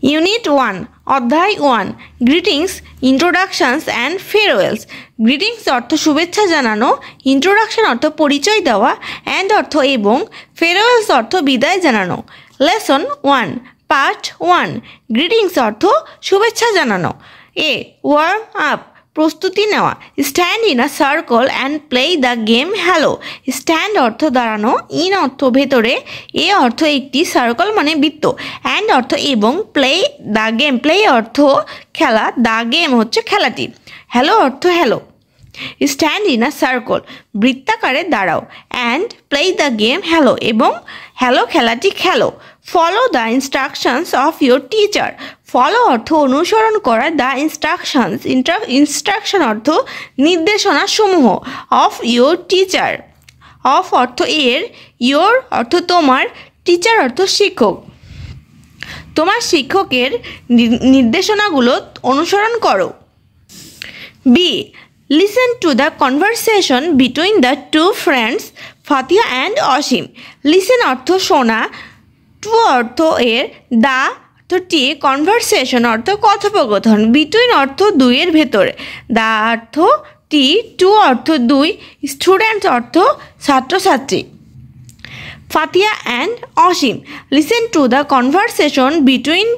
Unit 1 অধ্যায় 1 greetings introductions and farewells. Greetings অর্থ শুভেচ্ছা জানানো, ইন্ট্রোডাকশন অর্থ পরিচয় দেওয়া, অ্যান্ড অর্থ এবং, ফেয়ারওয়েলস অর্থ বিদায় জানানো। লেসন 1 পার্ট 1 গ্রিটিংস অর্থ শুভেচ্ছা জানানো। এ ওয়ার্ম আপ প্রস্তুতি নেওয়া। Stand in a circle and play the game hello. Stand অর্থ দাঁড়ানো, ইন অর্থ ভেতরে, এ অর্থ একটি, সার্কল মানে বৃত্ত, অ্যান্ড অর্থ এবং, প্লে দ্য গেম প্লে অর্থ খেলা, দ্য গেম হচ্ছে খেলাটি, হ্যালো অর্থ hello. Stand in a circle বৃত্তাকারে দাঁড়াও, and play the game hello এবং হ্যালো খেলাটি খেলো। Follow the instructions of your teacher. Follow অর্থ অনুসরণ করা, দ্য ইনস্ট্রাকশনস ইনস্ট্রাকশন অর্থ নির্দেশনা সমূহ, অফ ইয়োর টিচার অফ অর্থ এর, ইয়োর অর্থ তোমার, টিচার অর্থ শিক্ষক। তোমার শিক্ষকের নির্দেশনাগুলো অনুসরণ করো। B listen to the conversation between the two friends Fatiya and Asim. Listen অর্থ শোনা, টু অর্থ এর, দ্য অর্থ টি, কনভারসেশন অর্থ কথোপকথন, বিটুইন অর্থ দুইয়ের ভেতরে, দ্য অর্থ টি, টু অর্থ দুই, স্টুডেন্ট অর্থ ছাত্রছাত্রী। Fatiya and Asim listen to the conversation between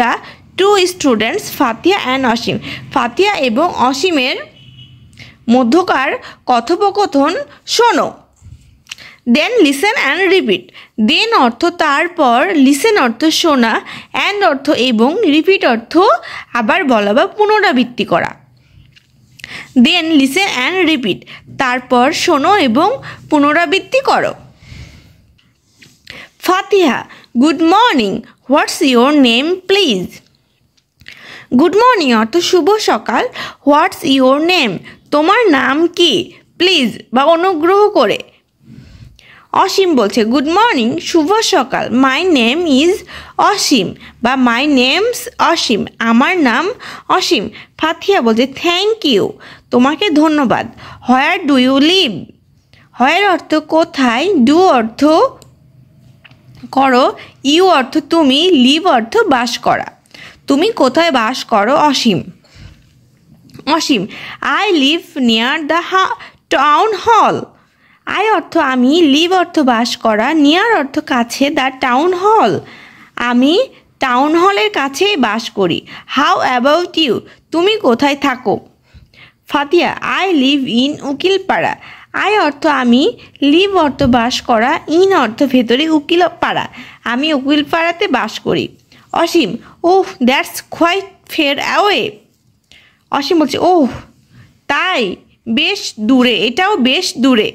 the two students Fatiya and Asim. Fatiya এবং অসীমের মধ্যকার কথোপকথন শোনো। Then listen and repeat. Then অর্থ তারপর, লিসেন অর্থ শোনা, অ্যান্ড অর্থ এবং, রিপিট অর্থ আবার বলা বা পুনরাবৃত্তি করা। দেন লিসেন অ্যান্ড রিপিট তারপর শোনো এবং পুনরাবৃত্তি করো। Fatiha good morning, what's your name please. Good morning অর্থ শুভ সকাল, হোয়াটস ইয়োর নেম তোমার নাম কি, প্লিজ বা অনুগ্রহ করে। অসীম বলছে গুড মর্নিং শুভ সকাল, মাই নেম ইজ অসীম বা মাই নেমস অসীম আমার নাম অসীম। ফাতিয়া বলছে থ্যাংক ইউ তোমাকে ধন্যবাদ। Where do you live. Where অর্থ কোথায়, ডু অর্থ করো, ইউ অর্থ তুমি, লিভ অর্থ বাস করা। তুমি কোথায় বাস করো Asim. Asim I live near the town hall. I অর্থ আমি, লিভ অর্থ বাস করা, নিয়ার অর্থ কাছে, দ্য টাউন হল আমি টাউন হলের কাছেই বাস করি। হাউ অ্যাবাউট ইউ তুমি কোথায় থাকো। Fatiha I live in Ukilpara. I অর্থ আমি, লিভ অর্থ বাস করা, ইন অর্থ ভেতরে, উকিলপাড়া আমি উকিলপাড়াতে বাস করি। অসীম ওহ দ্যাটস কোয়াইট ফেয়ার অ্যাওয়ে। অসীম বলছে ওহ তাই বেশ দূরে, এটাও বেশ দূরে।